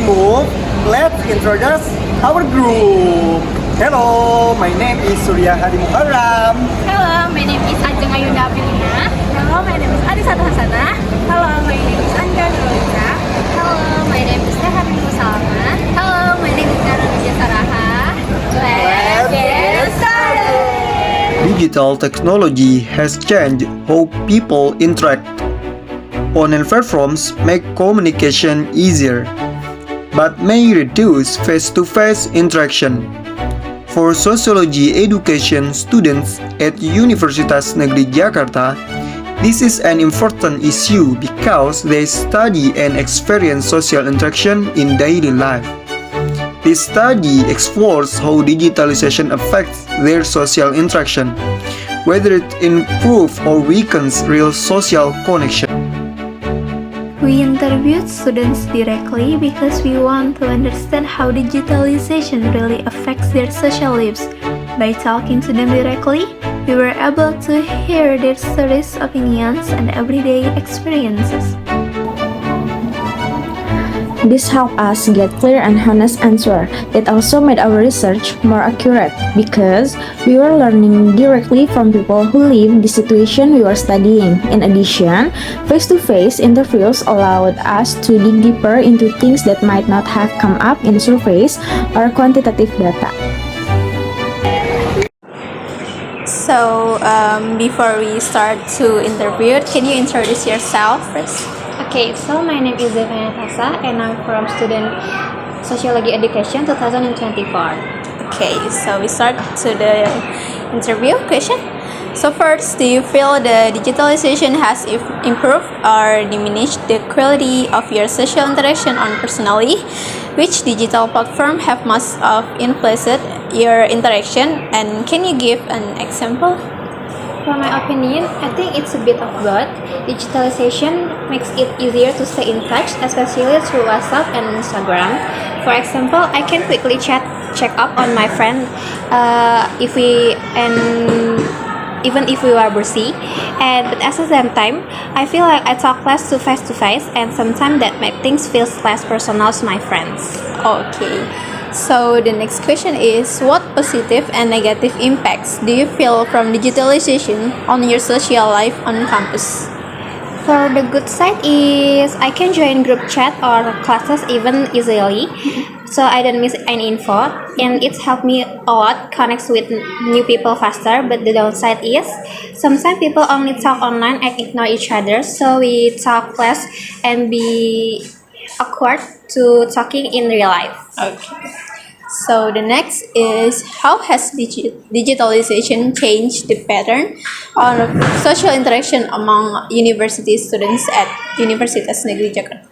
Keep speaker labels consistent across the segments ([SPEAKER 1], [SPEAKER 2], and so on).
[SPEAKER 1] move, let's introduce our group. Hello, my name is Surya Hadi Muharram.
[SPEAKER 2] Hello, my name is Ajeng Ayunda Apelina.
[SPEAKER 3] Hello, my name is Anisata Hasana.
[SPEAKER 2] Hello, my name is Anja Nurulisa.
[SPEAKER 3] Hello, my name is Tehari Musalama.
[SPEAKER 2] Hello, my name is Nara Nujya Saraha.
[SPEAKER 1] Let's get
[SPEAKER 2] started!
[SPEAKER 4] Digital technology has changed how people interact. Online platforms make communication easier, but may reduce face-to-face interaction. For sociology education students at Universitas Negeri Jakarta, this is an important issue because they study and experience social interaction in daily life. This study explores how digitalization affects their social interaction, whether it improves or weakens real social connection.
[SPEAKER 5] We interviewed students directly because we want to understand how digitalization really affects their social lives. By talking to them directly, we were able to hear their stories, opinions, and everyday experiences.
[SPEAKER 6] This helped us get clear and honest answer. It also made our research more accurate because we were learning directly from people who live the situation we were studying. In addition, face-to-face interviews allowed us to dig deeper into things that might not have come up in surveys or quantitative data.
[SPEAKER 2] So, before we start to interview, can you introduce yourself first?
[SPEAKER 3] Okay, so my name is Devana Tasa and I'm from student Sociology Education 2024.
[SPEAKER 2] Okay, so we start to the interview question. So first, do you feel the digitalization has improved or diminished the quality of your social interaction on personally? Which digital platform have most of influenced your interaction, and can you give an example?
[SPEAKER 3] For my opinion, I think it's a bit of both. Digitalization makes it easier to stay in touch, especially through WhatsApp and Instagram. For example, I can quickly check up on my friend even if we are busy. But at the same time, I feel like I talk less to face, and sometimes that makes things feel less personal to my friends.
[SPEAKER 2] Okay. So the next question is, what positive and negative impacts do you feel from digitalization on your social life on campus?
[SPEAKER 3] For the good side is I can join group chat or classes even easily, so I don't miss any info, and it's helped me a lot connect with new people faster. But the downside is sometimes people only talk online and ignore each other, so we talk less and be awkward to talking in real life.
[SPEAKER 2] Okay. So the next is, how has digitalization changed the pattern of social interaction among university students at Universitas Negeri Jakarta?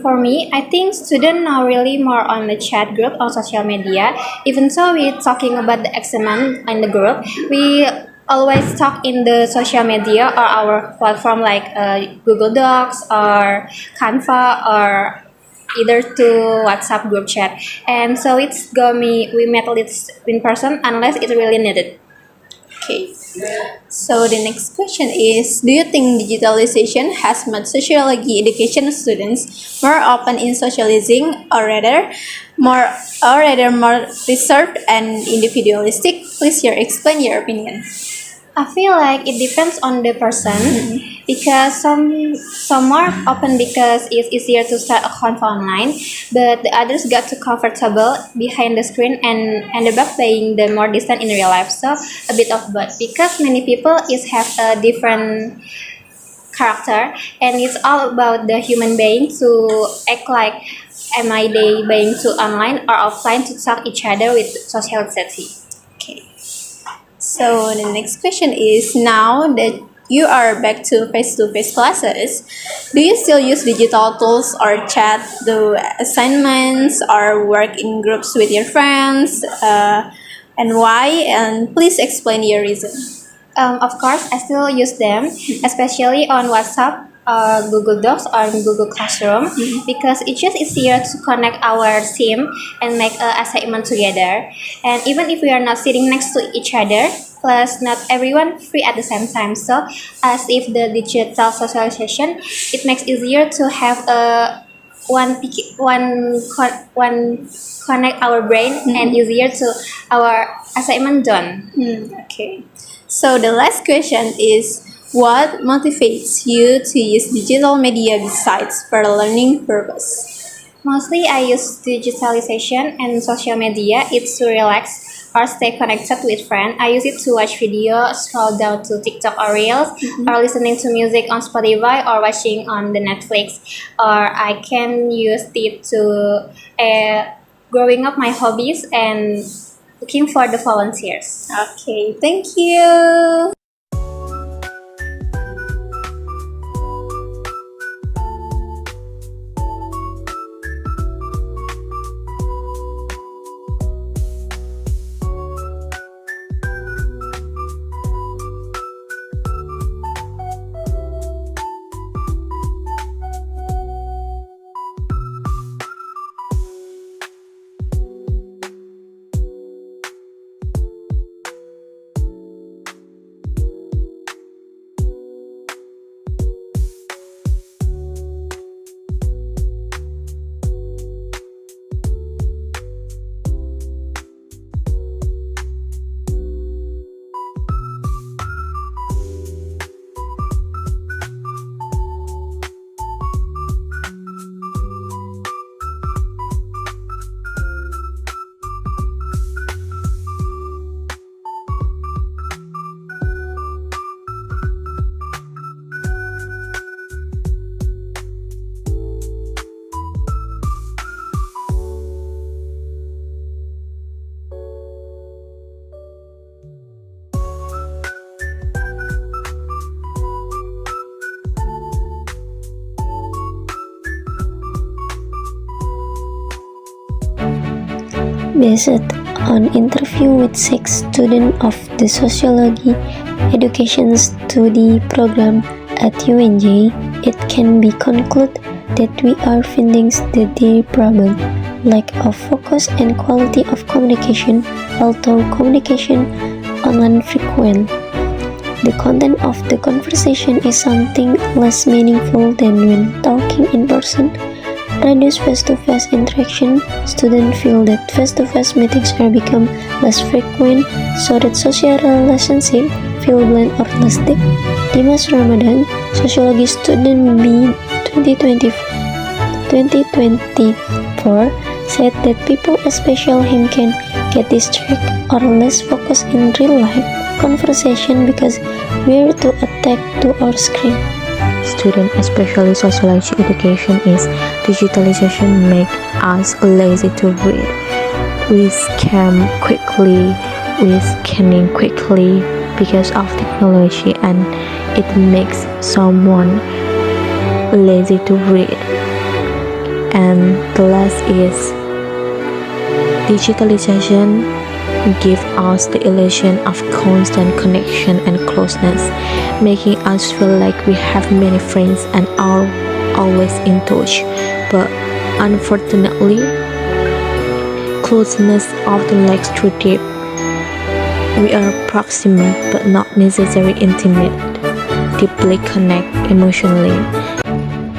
[SPEAKER 3] For me, I think students are really more on the chat group on social media. Even though we're talking about the exam in the group, we always talk in the social media or our platform like Google Docs or Canva or either to WhatsApp group chat. And so we met it in person unless it's really needed.
[SPEAKER 2] Okay. So the next question is, do you think digitalization has made sociology education students more open in socializing, or rather more reserved and individualistic? Please explain your opinion.
[SPEAKER 3] I feel like it depends on the person because some more open because it's easier to start a convo online, but the others got too comfortable behind the screen and ended up being the more distant in real life. So a bit of both because many people have a different character, and it's all about the human being to act like am I they being too online or offline to talk each other with sociality.
[SPEAKER 2] Okay. So the next question is, now that you are back to face-to-face classes, do you still use digital tools or chat, do assignments, or work in groups with your friends? And why? And please explain your reason.
[SPEAKER 3] Of course, I still use them, especially on WhatsApp, Google Docs, or Google Classroom, because it's just easier to connect our team and make an assignment together. And even if we are not sitting next to each other, plus not everyone free at the same time. So, as if the digital socialization, it makes easier to have a one connect our brain and easier to our assignment done.
[SPEAKER 2] Okay. So the last question is, what motivates you to use digital media besides for learning purpose?
[SPEAKER 3] Mostly I use digitalization and social media. It's to relax or stay connected with friends. I use it to watch video, scroll down to TikTok or Reels, or listening to music on Spotify or watching on the Netflix. Or I can use it to growing up my hobbies and looking for the volunteers.
[SPEAKER 2] Okay, thank you.
[SPEAKER 7] Based on interview with 6 students of the Sociology Education Study program at UNJ, it can be concluded that we are finding the daily problem, lack of focus and quality of communication, although communication online frequent. The content of the conversation is something less meaningful than when talking in person. Reduce face-to-face interaction. Students feel that face-to-face meetings are become less frequent, so that social relationship feel bland or less deep. Dimas Ramadan, sociology student B 2024, said that people, especially him, can get distracted or less focused in real life conversation because we're too attached to our screen.
[SPEAKER 8] Student, especially sociology education, is digitalization make us lazy to read. We scanning quickly because of technology, and it makes someone lazy to read. And the last is digitalization give us the illusion of constant connection and closeness, making us feel like we have many friends and are always in touch. But unfortunately, closeness often lacks true depth. We are proximate but not necessarily intimate, deeply connect emotionally.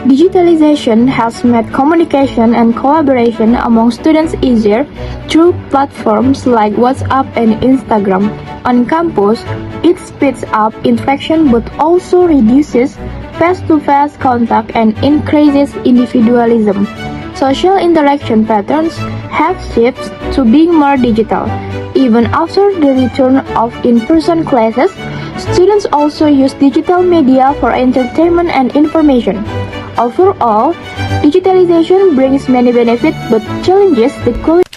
[SPEAKER 9] Digitalization has made communication and collaboration among students easier through platforms like WhatsApp and Instagram. On campus, it speeds up interaction but also reduces face-to-face contact and increases individualism. Social interaction patterns have shifted to being more digital. Even after the return of in-person classes, students also use digital media for entertainment and information. Overall, digitalization brings many benefits but challenges the quality